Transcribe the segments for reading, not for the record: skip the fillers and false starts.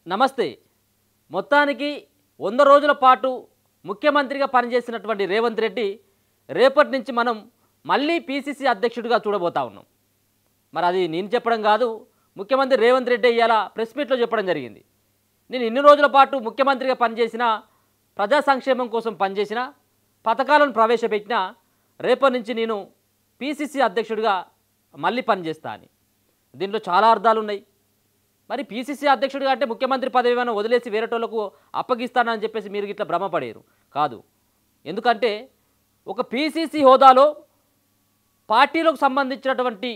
నమస్తే. మొత్తానికి 100 రోజుల పాటు ముఖ్యమంత్రిగా పనిచేసినటువంటి రేవంత్ రెడ్డి రేపటి నుంచి మనం మళ్ళీ పీసీసీ అధ్యక్షుడిగా చూడబోతా ఉన్నాం. మరి అది నేను చెప్పడం కాదు, ముఖ్యమంత్రి రేవంత్ రెడ్డి ఇవాళ ప్రెస్ మీట్లో చెప్పడం జరిగింది. నేను ఇన్ని రోజుల పాటు ముఖ్యమంత్రిగా పనిచేసిన, ప్రజా సంక్షేమం కోసం పనిచేసిన, పథకాలను ప్రవేశపెట్టిన, రేపటి నుంచి నేను పీసీసీ అధ్యక్షుడిగా మళ్ళీ పనిచేస్తా అని. దీంట్లో చాలా అర్థాలు ఉన్నాయి. మరి పీసీసీ అధ్యక్షుడిగా అంటే ముఖ్యమంత్రి పదవి ఏమైనా వదిలేసి వేరేటోళ్లకు అప్పగిస్తానని చెప్పేసి మీరు ఇట్లా భ్రమపడేరు కాదు. ఎందుకంటే ఒక పీసీసీ హోదాలో పార్టీలకు సంబంధించినటువంటి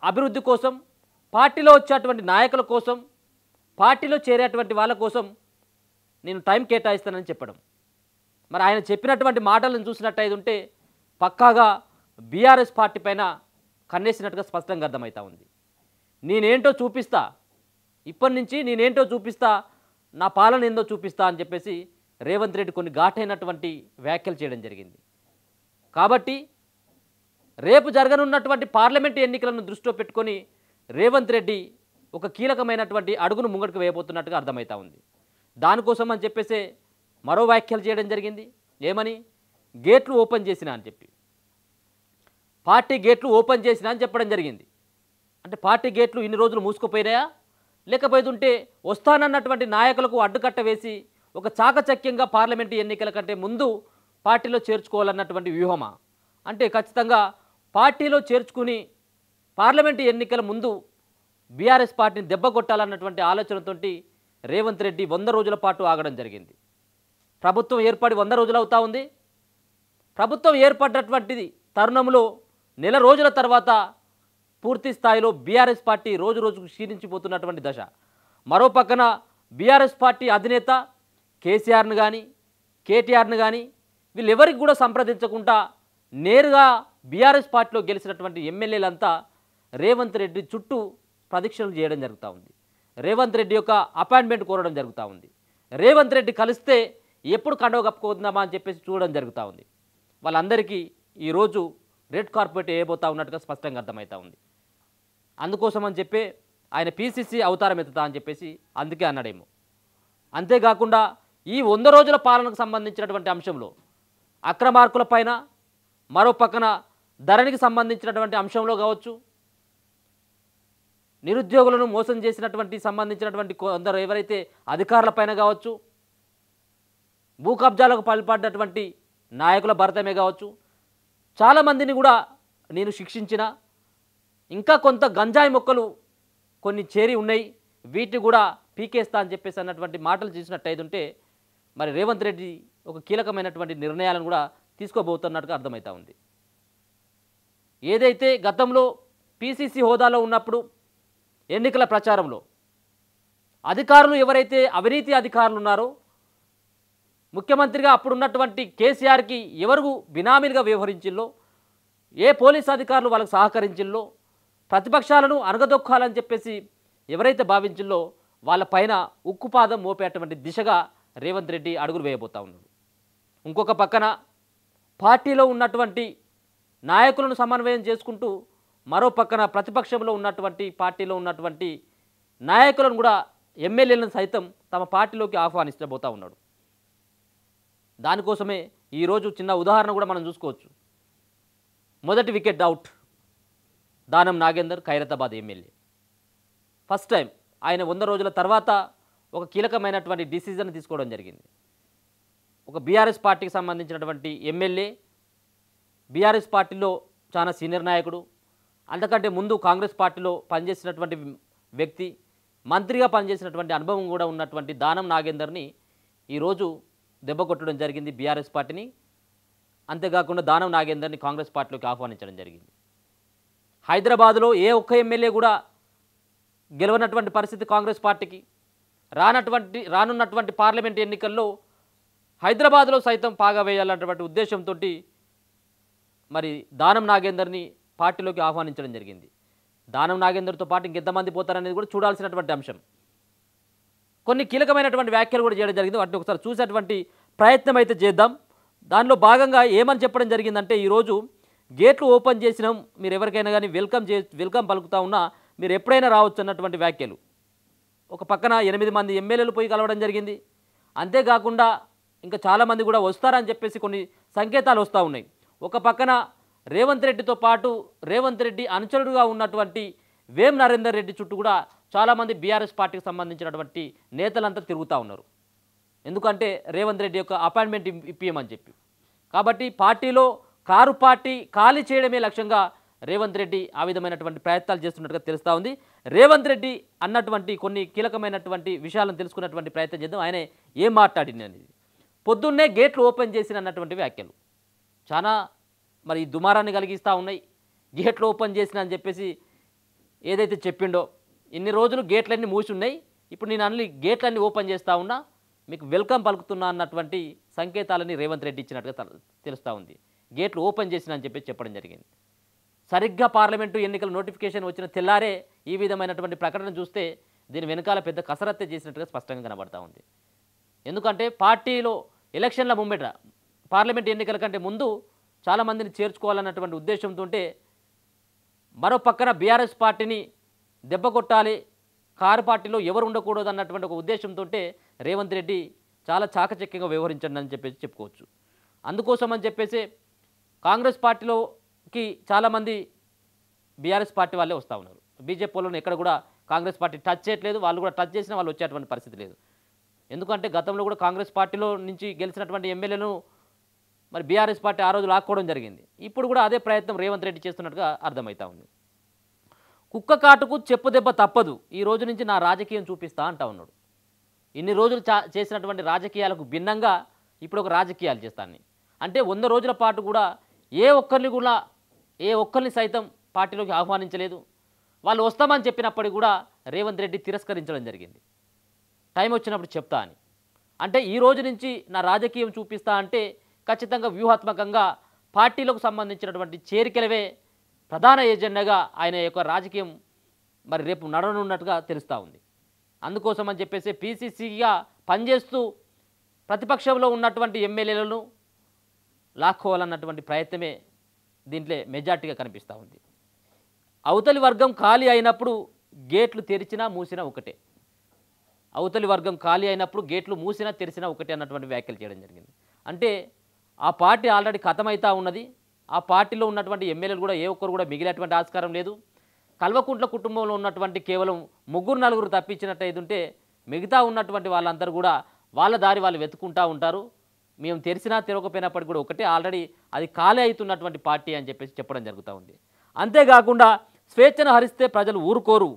అభివృద్ధి కోసం, పార్టీలో వచ్చేటువంటి నాయకుల కోసం, పార్టీలో చేరేటువంటి వాళ్ళ కోసం నేను టైం కేటాయిస్తానని చెప్పడం. మరి ఆయన చెప్పినటువంటి మాటలను చూసినట్టయితే ఉంటే పక్కాగా బీఆర్ఎస్ పార్టీ పైన కన్నేసినట్టుగా స్పష్టంగా అర్థమవుతా ఉంది. నేనేంటో చూపిస్తా, ఇప్పటి నుంచి నేనేంటో చూపిస్తా, నా పాలన ఏందో చూపిస్తా అని చెప్పేసి రేవంత్ రెడ్డి కొన్ని ఘాటైనటువంటి వ్యాఖ్యలు చేయడం జరిగింది. కాబట్టి రేపు జరగనున్నటువంటి పార్లమెంటు ఎన్నికలను దృష్టిలో పెట్టుకొని రేవంత్ రెడ్డి ఒక కీలకమైనటువంటి అడుగును ముంగడికి వేయబోతున్నట్టుగా అర్థమవుతా ఉంది. దానికోసం అని చెప్పేసి మరో వ్యాఖ్యలు చేయడం జరిగింది. ఏమని? గేట్లు ఓపెన్ చేసినా అని చెప్పి, పార్టీ గేట్లు ఓపెన్ చేసినా అని చెప్పడం జరిగింది. అంటే పార్టీ గేట్లు ఇన్ని రోజులు మూసుకుపోయినాయా, లేకపోతుంటే వస్తానన్నటువంటి నాయకులకు అడ్డుకట్ట వేసి ఒక చాకచక్యంగా పార్లమెంటు ఎన్నికల కంటే ముందు పార్టీలో చేర్చుకోవాలన్నటువంటి వ్యూహమా? అంటే ఖచ్చితంగా పార్టీలో చేర్చుకుని పార్లమెంటు ఎన్నికల ముందు బీఆర్ఎస్ పార్టీని దెబ్బ కొట్టాలన్నటువంటి ఆలోచనతోటి రేవంత్ రెడ్డి 100 రోజుల పాటు ఆగడం జరిగింది. ప్రభుత్వం ఏర్పడి 100 రోజులు అవుతా ఉంది. ప్రభుత్వం ఏర్పడినటువంటిది తరుణంలో నెల రోజుల తర్వాత పూర్తి స్థాయిలో బీఆర్ఎస్ పార్టీ రోజు రోజుకు క్షీణించిపోతున్నటువంటి దశ. మరో పక్కన బీఆర్ఎస్ పార్టీ అధినేత కేసీఆర్ను కానీ, కేటీఆర్ను కానీ వీళ్ళెవరికి కూడా సంప్రదించకుండా నేరుగా బీఆర్ఎస్ పార్టీలో గెలిచినటువంటి ఎమ్మెల్యేలంతా రేవంత్ రెడ్డి చుట్టూ ప్రదక్షిణలు చేయడం జరుగుతూ ఉంది. రేవంత్ రెడ్డి యొక్క అపాయింట్మెంట్ కోరడం జరుగుతూ ఉంది. రేవంత్ రెడ్డి కలిస్తే ఎప్పుడు కండవ కప్పుకుందామా అని చెప్పేసి చూడడం జరుగుతూ ఉంది. వాళ్ళందరికీ ఈరోజు రెడ్ కార్పెట్ వేయబోతా ఉన్నట్టుగా స్పష్టంగా అర్థమవుతా ఉంది. అందుకోసం అని చెప్పి ఆయన పీసీసీ అవతారం ఎత్తుతా అని చెప్పేసి అందుకే అన్నాడేమో. అంతేకాకుండా ఈ 100 రోజుల పాలనకు సంబంధించినటువంటి అంశంలో అక్రమార్కుల పైన, మరో పక్కన ధరణికి సంబంధించినటువంటి అంశంలో కావచ్చు, నిరుద్యోగులను మోసం చేసినటువంటి సంబంధించినటువంటి కొందరు ఎవరైతే అధికారుల పైన కావచ్చు, భూ కబ్జాలకు పాల్పడినటువంటి నాయకుల భరతమే కావచ్చు, చాలామందిని కూడా నేను శిక్షించిన, ఇంకా కొంత గంజాయి మొక్కలు కొన్ని చేరి ఉన్నాయి, వీటిని కూడా పీకేస్తా అని చెప్పేసి అన్నటువంటి మాటలు చూసినట్టయితుంటే మరి రేవంత్ రెడ్డి ఒక కీలకమైనటువంటి నిర్ణయాలను కూడా తీసుకోబోతున్నట్టుగా అర్థమవుతా ఉంది. ఏదైతే గతంలో పీసీసీ హోదాలో ఉన్నప్పుడు ఎన్నికల ప్రచారంలో అధికారులు ఎవరైతే అవినీతి అధికారులు ఉన్నారో, ముఖ్యమంత్రిగా అప్పుడున్నటువంటి కేసీఆర్కి ఎవరు బినామీలుగా వ్యవహరించిల్లో, ఏ పోలీస్ అధికారులు వాళ్ళకు సహకరించిల్లో, ప్రతిపక్షాలను అనగదొక్కాలని చెప్పేసి ఎవరైతే భావించిల్లో వాళ్ళపైన ఉక్కుపాదం మోపేటువంటి దిశగా రేవంత్ రెడ్డి అడుగులు వేయబోతా ఉన్నాడు. ఇంకొక పక్కన పార్టీలో ఉన్నటువంటి నాయకులను సమన్వయం చేసుకుంటూ మరో పక్కన ప్రతిపక్షంలో ఉన్నటువంటి పార్టీలో ఉన్నటువంటి నాయకులను కూడా, ఎమ్మెల్యేలను సైతం తమ పార్టీలోకి ఆహ్వానిస్తబోతా ఉన్నాడు. దానికోసమే ఈరోజు చిన్న ఉదాహరణ కూడా మనం చూసుకోవచ్చు. మొదటి wicket out Danam Nagender, Khairatabad MLA. First time ఆయన 100 రోజుల తర్వాత ఒక కీలకమైనటువంటి డిసిజన్ తీసుకోవడం జరిగింది. ఒక బీఆర్ఎస్ పార్టీకి సంబంధించినటువంటి ఎమ్మెల్యే, బీఆర్ఎస్ పార్టీలో చాలా సీనియర్ నాయకుడు, అంతకంటే ముందు కాంగ్రెస్ పార్టీలో పనిచేసినటువంటి వ్యక్తి, మంత్రిగా పనిచేసినటువంటి అనుభవం కూడా ఉన్నటువంటి దానం నాగేందర్ని ఈరోజు దెబ్బ కొట్టడం జరిగింది బీఆర్ఎస్ పార్టీని. అంతేకాకుండా దానం నాగేందర్ని కాంగ్రెస్ పార్టీలోకి ఆహ్వానించడం జరిగింది. హైదరాబాద్లో ఏ ఒక్క ఎమ్మెల్యే కూడా గెలవనటువంటి పరిస్థితి కాంగ్రెస్ పార్టీకి. రానున్నటువంటి పార్లమెంట్ ఎన్నికల్లో హైదరాబాద్లో సైతం పాగా వేయాలన్నటువంటి ఉద్దేశంతో మరి దానం నాగేందర్ని పార్టీలోకి ఆహ్వానించడం జరిగింది. దానం నాగేందర్తో పాటు ఇంకెంతమంది పోతారనేది కూడా చూడాల్సినటువంటి అంశం. కొన్ని కీలకమైనటువంటి వ్యాఖ్యలు కూడా చేయడం జరిగింది. వాటిని ఒకసారి చూసేటువంటి ప్రయత్నం అయితే చేద్దాం. దానిలో భాగంగా ఏమని చెప్పడం జరిగిందంటే, ఈరోజు గేట్లు ఓపెన్ చేసినాం, మీరు ఎవరికైనా కానీ వెల్కమ్ పలుకుతా ఉన్నా మీరు ఎప్పుడైనా రావచ్చు అన్నటువంటి వ్యాఖ్యలు. ఒక పక్కన 8 మంది ఎమ్మెల్యేలు పోయి కలవడం జరిగింది. అంతేకాకుండా ఇంకా చాలామంది కూడా వస్తారని చెప్పేసి కొన్ని సంకేతాలు వస్తూ ఉన్నాయి. ఒక పక్కన రేవంత్ రెడ్డితో పాటు రేవంత్ రెడ్డి అనుచరుడుగా ఉన్నటువంటి వేం నరేందర్ రెడ్డి చుట్టూ కూడా చాలామంది బీఆర్ఎస్ పార్టీకి సంబంధించినటువంటి నేతలంతా తిరుగుతూ ఉన్నారు. ఎందుకంటే రేవంత్ రెడ్డి యొక్క అపాయింట్మెంట్ ఇప్పియమని చెప్పి. కాబట్టి పార్టీలో కారు పార్టీ ఖాళీ చేయడమే లక్ష్యంగా రేవంత్ రెడ్డి ఆ విధమైనటువంటి ప్రయత్నాలు చేస్తున్నట్టుగా తెలుస్తూ ఉంది. రేవంత్ రెడ్డి అన్నటువంటి కొన్ని కీలకమైనటువంటి విషయాలను తెలుసుకున్నటువంటి ప్రయత్నం చేద్దాం. ఆయన ఏం మాట్లాడింది అనేది. పొద్దున్నే గేట్లు ఓపెన్ చేసిన అన్నటువంటి వ్యాఖ్యలు చాలా మరి దుమారాన్ని కలిగిస్తూ ఉన్నాయి. గేట్లు ఓపెన్ చేసిన అని చెప్పేసి ఏదైతే చెప్పిండో, ఇన్ని రోజులు గేట్లన్నీ మూసి ఉన్నాయి, ఇప్పుడు నేను అన్ని గేట్లన్నీ ఓపెన్ చేస్తూ ఉన్నా, మీకు వెల్కమ్ పలుకుతున్నా అన్నటువంటి సంకేతాలని రేవంత్ రెడ్డి ఇచ్చినట్టుగా తెలుస్తూ ఉంది. గేట్లు ఓపెన్ చేసిన అని చెప్పేసి చెప్పడం జరిగింది. సరిగ్గా పార్లమెంటు ఎన్నికల నోటిఫికేషన్ వచ్చిన తెల్లారే ఈ విధమైనటువంటి ప్రకటన చూస్తే దీని వెనకాల పెద్ద కసరత్తే చేసినట్టుగా స్పష్టంగా కనబడతా ఉంది. ఎందుకంటే పార్టీలో ఎలక్షన్ల ముంబెట పార్లమెంట్ ఎన్నికల కంటే ముందు చాలామందిని చేర్చుకోవాలన్నటువంటి ఉద్దేశంతో మరో పక్కన బీఆర్ఎస్ పార్టీని దెబ్బ కొట్టాలి, కారు పార్టీలో ఎవరు ఉండకూడదు అన్నటువంటి ఒక ఉద్దేశంతో రేవంత్ రెడ్డి చాలా చాకచక్యంగా వ్యవహరించండి అని చెప్పేసి చెప్పుకోవచ్చు. అందుకోసం అని చెప్పేసి కాంగ్రెస్ పార్టీలోకి చాలామంది బీఆర్ఎస్ పార్టీ వాళ్ళే వస్తూ ఉన్నారు. బీజేపీ వాళ్ళని ఎక్కడ కూడా కాంగ్రెస్ పార్టీ టచ్ చేయట్లేదు, వాళ్ళు కూడా టచ్ చేసినా వాళ్ళు వచ్చేటువంటి పరిస్థితి లేదు. ఎందుకంటే గతంలో కూడా కాంగ్రెస్ పార్టీలో నుంచి గెలిచినటువంటి ఎమ్మెల్యేలను మరి బీఆర్ఎస్ పార్టీ ఆ రోజు లాక్కోవడం జరిగింది. ఇప్పుడు కూడా అదే ప్రయత్నం రేవంత్ రెడ్డి చేస్తున్నట్టుగా అర్థమవుతా ఉంది. కుక్క కాటుకు చెప్పు దెబ్బ తప్పదు, ఈ రోజు నుంచి నా రాజకీయం చూపిస్తా అంటా ఉన్నాడు. ఇన్ని రోజులు చేసినటువంటి రాజకీయాలకు భిన్నంగా ఇప్పుడు ఒక రాజకీయాలు చేస్తాను అంటే 100 రోజుల పాటు కూడా ఏ ఒక్కరిని సైతం పార్టీలోకి ఆహ్వానించలేదు. వాళ్ళు వస్తామని చెప్పినప్పటికీ కూడా రేవంత్ రెడ్డి తిరస్కరించడం జరిగింది. టైం వచ్చినప్పుడు చెప్తా అని. అంటే ఈ రోజు నుంచి నా రాజకీయం చూపిస్తా అంటే ఖచ్చితంగా వ్యూహాత్మకంగా పార్టీలకు సంబంధించినటువంటి చేరికలవే ప్రధాన ఎజెండాగా ఆయన యొక్క రాజకీయం మరి రేపు నడవనున్నట్టుగా తెలుస్తూ ఉంది. అందుకోసం అని చెప్పేసి పీసీసీగా పనిచేస్తూ ప్రతిపక్షంలో ఉన్నటువంటి ఎమ్మెల్యేలను లాక్కోవాలన్నటువంటి ప్రయత్నమే దీంట్లో మెజార్టీగా కనిపిస్తూ ఉంది. అవతలి వర్గం ఖాళీ అయినప్పుడు గేట్లు తెరిచినా మూసినా ఒకటే, అవతలి వర్గం ఖాళీ అయినప్పుడు గేట్లు మూసినా తెరిచినా ఒకటే అన్నటువంటి వ్యాఖ్యలు చేయడం జరిగింది. అంటే ఆ పార్టీ ఆల్రెడీ ఖతమైతా ఉన్నది. ఆ పార్టీలో ఉన్నటువంటి ఎమ్మెల్యేలు కూడా ఏ ఒక్కరు కూడా మిగిలేటువంటి ఆస్కారం లేదు. కల్వకుంట్ల కుటుంబంలో ఉన్నటువంటి కేవలం 3-4 తప్పించినట్టు ఉంటే మిగతా ఉన్నటువంటి వాళ్ళందరూ కూడా వాళ్ళ దారి వాళ్ళు వెతుకుంటూ ఉంటారు. మేము తెరిచినా తెరవకపోయినప్పటికీ కూడా ఒకటే, ఆల్రెడీ అది ఖాళీ అవుతున్నటువంటి పార్టీ అని చెప్పేసి చెప్పడం జరుగుతూ ఉంది. అంతేకాకుండా స్వేచ్ఛను హరిస్తే ప్రజలు ఊరుకోరు,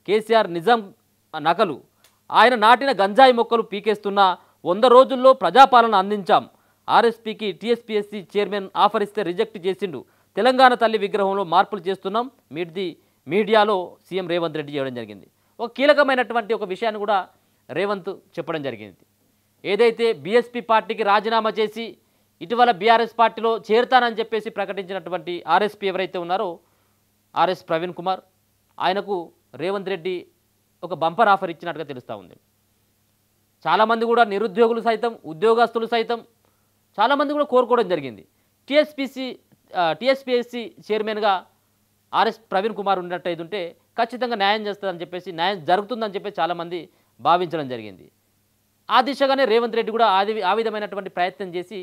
కేసీఆర్ నిజాం నకలు, ఆయన నాటిన గంజాయి మొక్కలు పీకేస్తున్న 100 రోజుల్లో ప్రజాపాలన అందించాం, ఆర్ఎస్పీకి టీఎస్పీఎస్సీ చైర్మన్ ఆఫర్ ఇస్తే రిజెక్ట్ చేసిండు, తెలంగాణ తల్లి విగ్రహంలో మార్పులు చేస్తున్నాం, మీడియాలో సీఎం రేవంత్ రెడ్డి చేయడం జరిగింది. ఒక కీలకమైనటువంటి ఒక విషయాన్ని కూడా రేవంత్ చెప్పడం జరిగింది. ఏదైతే బీఎస్పీ పార్టీకి రాజీనామా చేసి ఇటీవల బీఆర్ఎస్ పార్టీలో చేరుతానని చెప్పేసి ప్రకటించినటువంటి ఆర్ఎస్పీ ఎవరైతే ఉన్నారో ఆర్ఎస్ ప్రవీణ్ కుమార్, ఆయనకు రేవంత్ రెడ్డి ఒక బంపర్ ఆఫర్ ఇచ్చినట్టుగా తెలుస్తూ ఉంది. చాలామంది కూడా నిరుద్యోగులు సైతం, ఉద్యోగస్తులు సైతం చాలామంది కూడా కోరుకోవడం జరిగింది. టీఎస్పీఎస్సీ చైర్మన్గా ఆర్ఎస్ ప్రవీణ్ కుమార్ ఉన్నట్టు ఉంటే ఖచ్చితంగా న్యాయం చేస్తుందని చెప్పేసి, న్యాయం జరుగుతుందని చెప్పేసి చాలామంది భావించడం జరిగింది. ఆ దిశగానే రేవంత్ రెడ్డి కూడా ఆ విధమైనటువంటి ప్రయత్నం చేసి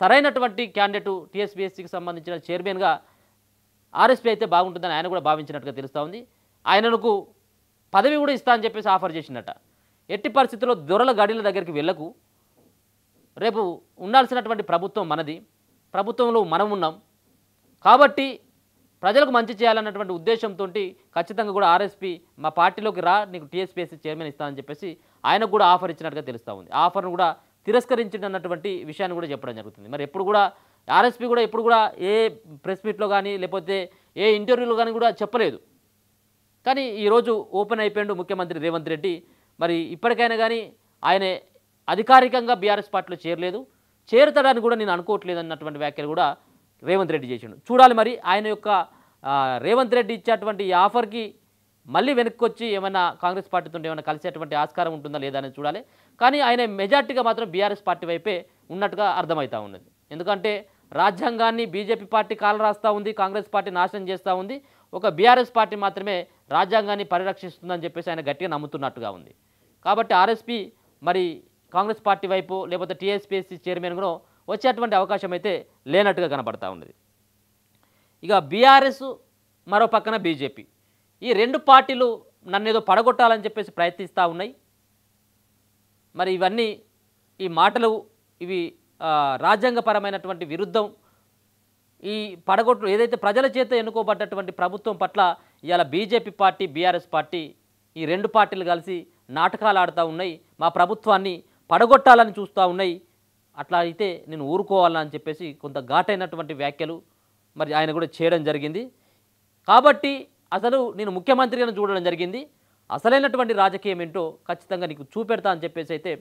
సరైనటువంటి క్యాండిడేటు టీఎస్పీఎస్సీకి సంబంధించిన చైర్మన్గా ఆర్ఎస్పీ అయితే బాగుంటుందని ఆయన కూడా భావించినట్టుగా తెలుస్తూ ఉంది. ఆయనకు పదవి కూడా ఇస్తా అని చెప్పేసి ఆఫర్ చేసినట్ట. ఎట్టి పరిస్థితుల్లో దొరల గడిల దగ్గరికి వెళ్ళకు, రేపు ఉండాల్సినటువంటి ప్రభుత్వం మనది, ప్రభుత్వంలో మనం ఉన్నాం కాబట్టి ప్రజలకు మంచి చేయాలన్నటువంటి ఉద్దేశంతో ఖచ్చితంగా కూడా ఆర్ఎస్పీ మా పార్టీలోకి రా, నీకు టీఎస్పీఎస్సీ చైర్మన్ ఇస్తానని చెప్పేసి ఆయనకు కూడా ఆఫర్ ఇచ్చినట్టుగా తెలుస్తూ ఉంది. ఆ ఆఫర్ను కూడా తిరస్కరించినటువంటి విషయాన్ని కూడా చెప్పడం జరుగుతుంది. మరి ఎప్పుడు కూడా ఆర్ఎస్పీ కూడా ఎప్పుడు కూడా ఏ ప్రెస్ మీట్లో కానీ లేకపోతే ఏ ఇంటర్వ్యూలో కానీ కూడా చెప్పలేదు. కానీ ఈరోజు ఓపెన్ అయిపోయిండు ముఖ్యమంత్రి రేవంత్ రెడ్డి. మరి ఇప్పటికైనా కానీ ఆయన అధికారికంగా బీఆర్ఎస్ పార్టీలో చేరలేదు, చేరుతాడని కూడా నేను అనుకోవట్లేదు అన్నటువంటి వ్యాఖ్యలు కూడా రేవంత్ రెడ్డి చేసిండు. చూడాలి మరి ఆయన యొక్క రేవంత్ రెడ్డి ఇచ్చేటువంటి ఈ ఆఫర్కి మళ్ళీ వెనక్కి వచ్చి ఏమైనా కాంగ్రెస్ పార్టీతో ఏమైనా కలిసేటువంటి ఆస్కారం ఉంటుందా లేదా అనేది చూడాలి. కానీ ఆయన మెజార్టీగా మాత్రం బీఆర్ఎస్ పార్టీ వైపే ఉన్నట్టుగా అర్థమవుతూ ఉన్నది. ఎందుకంటే రాజ్యాంగాన్ని బీజేపీ పార్టీ కాలు రాస్తూ ఉంది, కాంగ్రెస్ పార్టీ నాశనం చేస్తూ ఉంది, ఒక బీఆర్ఎస్ పార్టీ మాత్రమే రాజ్యాంగాన్ని పరిరక్షిస్తుందని చెప్పేసి ఆయన గట్టిగా నమ్ముతున్నట్టుగా ఉంది. కాబట్టి ఆర్ఎస్పీ మరి కాంగ్రెస్ పార్టీ వైపు లేకపోతే టీఎస్పీఎస్సీ చైర్మన్గా వచ్చేటువంటి అవకాశం అయితే లేనట్టుగా కనబడతా ఉన్నది. ఇక బీఆర్ఎస్ మరో పక్కన బీజేపీ, ఈ రెండు పార్టీలు నన్ను ఏదో పడగొట్టాలని చెప్పేసి ప్రయత్నిస్తూ ఉన్నాయి. మరి ఇవన్నీ ఈ మాటలు ఇవి రాజ్యాంగపరమైనటువంటి విరుద్ధం. ఈ పడగొట్టు ఏదైతే ప్రజల చేత ఎన్నుకోబడ్డటువంటి ప్రభుత్వం పట్ల ఇవాళ బీజేపీ పార్టీ బీఆర్ఎస్ పార్టీ ఈ రెండు పార్టీలు కలిసి నాటకాలు ఆడుతూ ఉన్నాయి, మా ప్రభుత్వాన్ని పడగొట్టాలని చూస్తూ ఉన్నాయి. అట్లా అయితే నేను ఊరుకోవాలని చెప్పేసి కొంత ఘాటైనటువంటి వ్యాఖ్యలు మరి ఆయన కూడా చేయడం జరిగింది. కాబట్టి అసలు నేను ముఖ్యమంత్రిగా చూడడం జరిగింది, అసలైనటువంటి రాజకీయం ఏంటో ఖచ్చితంగా నీకు చూపెడతా అని చెప్పేసి అయితే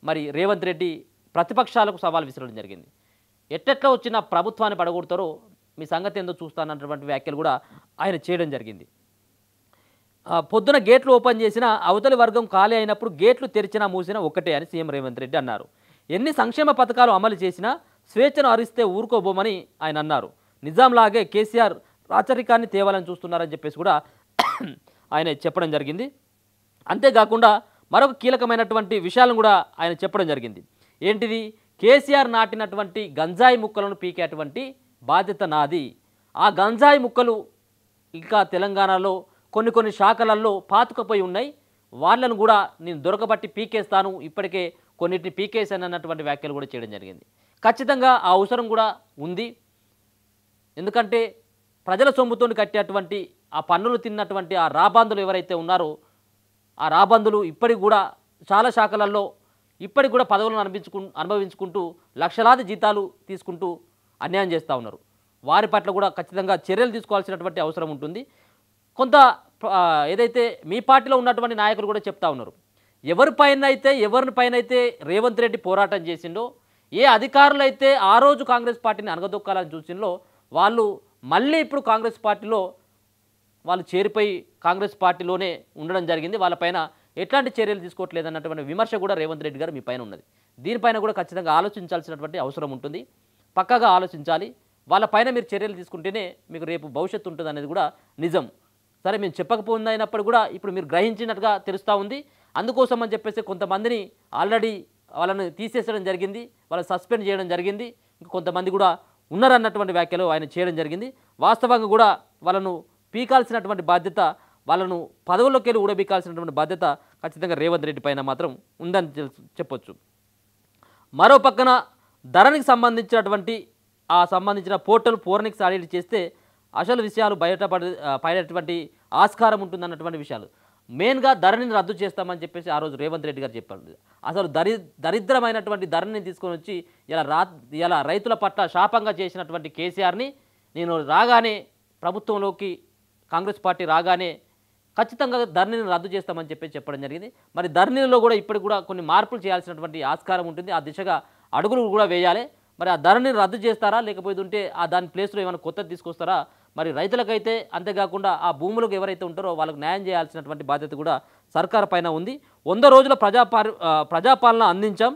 మరి రేవంత్ రెడ్డి ప్రతిపక్షాలకు సవాల్ విసరడం జరిగింది. ఎట్టెట్లా వచ్చిన ప్రభుత్వాన్ని పడగొడతారో మీ సంగతి ఏందో చూస్తానన్నటువంటి వ్యాఖ్యలు కూడా ఆయన చేయడం జరిగింది. పొద్దున గేట్లు ఓపెన్ చేసిన అవతలి వర్గం ఖాళీ అయినప్పుడు గేట్లు తెరిచినా మూసినా ఒకటే అని సీఎం రేవంత్ రెడ్డి అన్నారు. ఎన్ని సంక్షేమ పథకాలు అమలు చేసినా స్వేచ్ఛను హరిస్తే ఊరుకోబోమని ఆయన అన్నారు. నిజాంలాగే కేసీఆర్ రాచరికాన్ని తేవాలని చూస్తున్నారని చెప్పేసి కూడా ఆయన చెప్పడం జరిగింది. అంతేకాకుండా మరొక కీలకమైనటువంటి విషయాలను కూడా ఆయన చెప్పడం జరిగింది. ఏంటిది? కేసీఆర్ నాటినటువంటి గంజాయి ముక్కలను పీకేటువంటి బాధ్యత నాది. ఆ గంజాయి ముక్కలు ఇంకా తెలంగాణలో కొన్ని శాఖలలో పాతుకపోయి ఉన్నాయి, వాళ్ళను కూడా నేను దొరకబట్టి పీకేస్తాను, ఇప్పటికే కొన్నిటిని పీకేసాను అన్నటువంటి వ్యాఖ్యలు కూడా చేయడం జరిగింది. ఖచ్చితంగా ఆ అవసరం కూడా ఉంది. ఎందుకంటే ప్రజల సొమ్ముతో కట్టేటువంటి ఆ పన్నులు తిన్నటువంటి ఆ రాబందులు ఎవరైతే ఉన్నారో ఆ రాబందులు ఇప్పటికి కూడా చాలా శాఖలలో ఇప్పటికి కూడా పదవులను అనుభవించుకుంటూ లక్షలాది జీతాలు తీసుకుంటూ అన్యాయం చేస్తూ ఉన్నారు. వారి పట్ల కూడా ఖచ్చితంగా చర్యలు తీసుకోవాల్సినటువంటి అవసరం ఉంటుంది. కొంత ఏదైతే మీ పార్టీలో ఉన్నటువంటి నాయకులు కూడా చెప్తా ఉన్నారు, ఎవరిపైనైతే రేవంత్ రెడ్డి పోరాటం చేసిండో, ఏ అధికారులు అయితే ఆ రోజు కాంగ్రెస్ పార్టీని అనగదొక్కాలని చూసిందో వాళ్ళు మళ్ళీ ఇప్పుడు కాంగ్రెస్ పార్టీలో వాళ్ళు చేరిపోయి కాంగ్రెస్ పార్టీలోనే ఉండడం జరిగింది. వాళ్ళపైన ఎట్లాంటి చర్యలు తీసుకోవట్లేదు అన్నటువంటి విమర్శ కూడా రేవంత్ రెడ్డి గారు మీ పైన ఉన్నది. దీనిపైన కూడా ఖచ్చితంగా ఆలోచించాల్సినటువంటి అవసరం ఉంటుంది. పక్కాగా ఆలోచించాలి. వాళ్ళపైన మీరు చర్యలు తీసుకుంటేనే మీకు రేపు భవిష్యత్తు ఉంటుంది అనేది కూడా నిజం. సరే, మేము చెప్పకపోయినప్పుడు కూడా ఇప్పుడు మీరు గ్రహించినట్టుగా తెలుస్తూ ఉంది. అందుకోసం అని చెప్పేసి కొంతమందిని ఆల్రెడీ వాళ్ళని తీసేసడం జరిగింది, వాళ్ళని సస్పెండ్ చేయడం జరిగింది. ఇంకా కొంతమంది కూడా ఉన్నారన్నటువంటి వ్యాఖ్యలు ఆయన చేయడం జరిగింది. వాస్తవంగా కూడా వాళ్ళను పీకాల్సినటువంటి బాధ్యత, వాళ్ళను పదవుల్లోకి వెళ్ళి ఊడబీకాల్సినటువంటి బాధ్యత ఖచ్చితంగా రేవంత్ రెడ్డి పైన మాత్రం ఉందని చెప్పొచ్చు. మరో పక్కన ధరణికి సంబంధించిన పోర్టల్ ఫోరెన్సిక్ ఆడిట్ చేస్తే అసలు విషయాలు పడేటువంటి ఆస్కారం ఉంటుందన్నటువంటి విషయాలు మెయిన్గా ధరణిని రద్దు చేస్తామని చెప్పేసి ఆ రోజు రేవంత్ రెడ్డి గారు చెప్పారు. అసలు దరిద్రమైనటువంటి ధరణిని తీసుకొని వచ్చి ఇలా రైతుల పట్ల శాపంగా చేసినటువంటి కేసీఆర్ని నేను రాగానే ప్రభుత్వంలోకి కాంగ్రెస్ పార్టీ రాగానే ఖచ్చితంగా ధరణిని రద్దు చేస్తామని చెప్పడం జరిగింది. మరి ధరణిలో కూడా ఇప్పటికి కూడా కొన్ని మార్పులు చేయాల్సినటువంటి ఆస్కారం ఉంటుంది. ఆ దిశగా అడుగులు కూడా వేయాలి. మరి ఆ ధరణిని రద్దు చేస్తారా, లేకపోతే దాని ప్లేస్లో ఏమైనా కొత్తది తీసుకొస్తారా? మరి రైతులకైతే అంతేకాకుండా ఆ భూములకు ఎవరైతే ఉంటారో వాళ్ళకు న్యాయం చేయాల్సినటువంటి బాధ్యత కూడా సర్కార్ పైన ఉంది. 100 రోజుల ప్రజాపాలన అందించాం,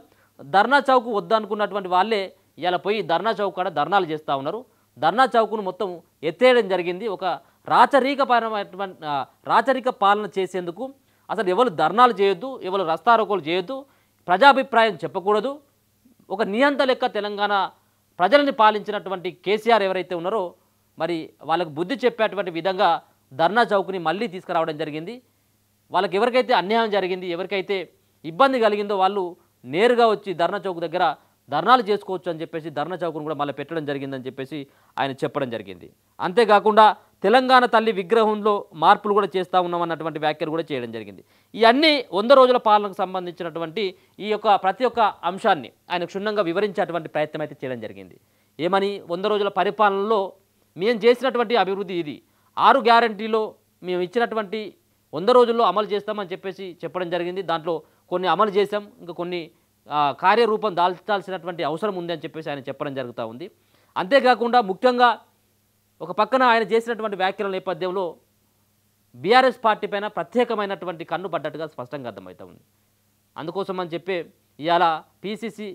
ధర్నా చౌక్ వద్దనుకున్నటువంటి వాళ్ళే ఇలా పోయి ధర్నా చౌక్ కాడ ధర్నాలు చేస్తూ ఉన్నారు. ధర్నా చౌక్ను మొత్తం ఎత్తేయడం జరిగింది. ఒక రాచరిక పాలన చేసేందుకు అసలు ఎవరు ధర్నాలు చేయొద్దు, ఎవరు రస్తారోకోలు చేయొద్దు, ప్రజాభిప్రాయం చెప్పకూడదు. ఒక నియంత లెక్క తెలంగాణ ప్రజల్ని పాలించినటువంటి కేసీఆర్ ఎవరైతే ఉన్నారో మరి వాళ్ళకు బుద్ధి చెప్పేటువంటి విధంగా ధర్నా చౌక్ని మళ్ళీ తీసుకురావడం జరిగింది. వాళ్ళకి ఎవరికైతే అన్యాయం జరిగింది, ఎవరికైతే ఇబ్బంది కలిగిందో వాళ్ళు నేరుగా వచ్చి ధర్నా చౌక్ దగ్గర ధర్నాలు చేసుకోవచ్చు అని చెప్పేసి ధర్నా చౌక్ను కూడా మళ్ళీ పెట్టడం జరిగిందని చెప్పేసి ఆయన చెప్పడం జరిగింది. అంతేకాకుండా తెలంగాణ తల్లి విగ్రహంలో మార్పులు కూడా చేస్తూ ఉన్నామన్నటువంటి వ్యాఖ్యలు కూడా చేయడం జరిగింది. ఇవన్నీ 100 రోజుల పాలనకు సంబంధించినటువంటి ఈ యొక్క ప్రతి ఒక్క అంశాన్ని ఆయన క్షుణ్ణంగా వివరించేటువంటి ప్రయత్నం అయితే చేయడం జరిగింది. ఏమని 100 రోజుల పరిపాలనలో మేము చేసినటువంటి అభివృద్ధి ఇది, 6 గ్యారంటీలో మేము ఇచ్చినటువంటి 100 రోజుల్లో అమలు చేస్తామని చెప్పేసి చెప్పడం జరిగింది. దాంట్లో కొన్ని అమలు చేసాం, ఇంకా కొన్ని కార్యరూపం దాల్చాల్సినటువంటి అవసరం ఉంది అని చెప్పేసి ఆయన చెప్పడం జరుగుతూ ఉంది. అంతేకాకుండా ముఖ్యంగా ఒక పక్కన ఆయన చేసినటువంటి వ్యాఖ్యల నేపథ్యంలో బీఆర్ఎస్ పార్టీ పైన ప్రత్యేకమైనటువంటి కన్ను పడ్డట్టుగా స్పష్టంగా అర్థమవుతూ ఉంది. అందుకోసం అని చెప్పి ఇవాళ పీసీసీ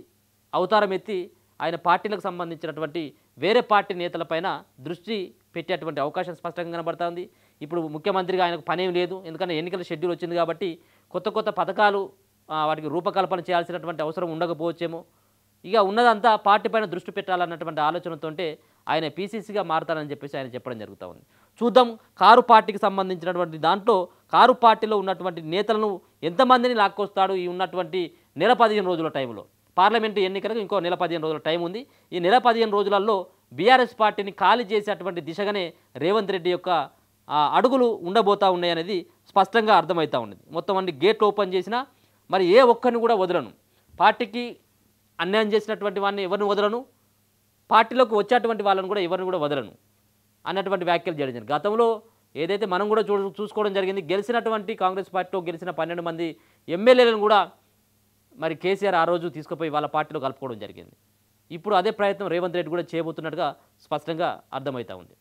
అవతారం ఎత్తి ఆయన పార్టీలకు సంబంధించినటువంటి వేరే పార్టీ నేతలపైన దృష్టి పెట్టేటువంటి అవకాశం స్పష్టంగా కనబడుతుంది. ఇప్పుడు ముఖ్యమంత్రిగా ఆయనకు పనేం లేదు, ఎందుకంటే ఎన్నికల షెడ్యూల్ వచ్చింది కాబట్టి కొత్త కొత్త పథకాలు వాటికి రూపకల్పన చేయాల్సినటువంటి అవసరం ఉండకపోవచ్చేమో. ఇక ఉన్నదంతా పార్టీ పైన దృష్టి పెట్టాలన్నటువంటి ఆలోచనతోటే ఆయన పీసీసీగా మారతారని చెప్పేసి ఆయన చెప్పడం జరుగుతూ ఉంది. చూద్దాం కారు పార్టీకి సంబంధించినటువంటి దాంట్లో కారు పార్టీలో ఉన్నటువంటి నేతలను ఎంతమందిని లాక్కొస్తాడు ఈ ఉన్నటువంటి నెల 15 రోజుల టైంలో. పార్లమెంటు ఎన్నికలకు ఇంకో నెల 15 రోజుల టైం ఉంది. ఈ నెల 15 రోజులలో బీఆర్ఎస్ పార్టీని ఖాళీ చేసేటువంటి దిశగానే రేవంత్ రెడ్డి యొక్క అడుగులు ఉండబోతూ ఉన్నాయనేది స్పష్టంగా అర్థమవుతూ ఉన్నది. మొత్తం అన్ని గేట్లు ఓపెన్ చేసినా మరి ఏ ఒక్కరిని కూడా వదలను, పార్టీకి అన్యాయం చేసినటువంటి వాడిని ఎవరిని వదలను, పార్టీలోకి వచ్చేటువంటి వాళ్ళని కూడా ఎవరిని కూడా వదలను అన్నటువంటి వ్యాఖ్యలు చేయడం జరిగింది. గతంలో ఏదైతే మనం కూడా చూసుకోవడం జరిగింది, గెలిచినటువంటి కాంగ్రెస్ పార్టీలో గెలిచిన 12 మంది ఎమ్మెల్యేలను కూడా మరి కేసీఆర్ ఆ రోజు తీసుకుపోయి వాళ్ళ పార్టీలో కలుపుకోవడం జరిగింది. ఇప్పుడు అదే ప్రయత్నం రేవంత్ రెడ్డి కూడా చేయబోతున్నట్టుగా స్పష్టంగా అర్థమవుతూ ఉంది.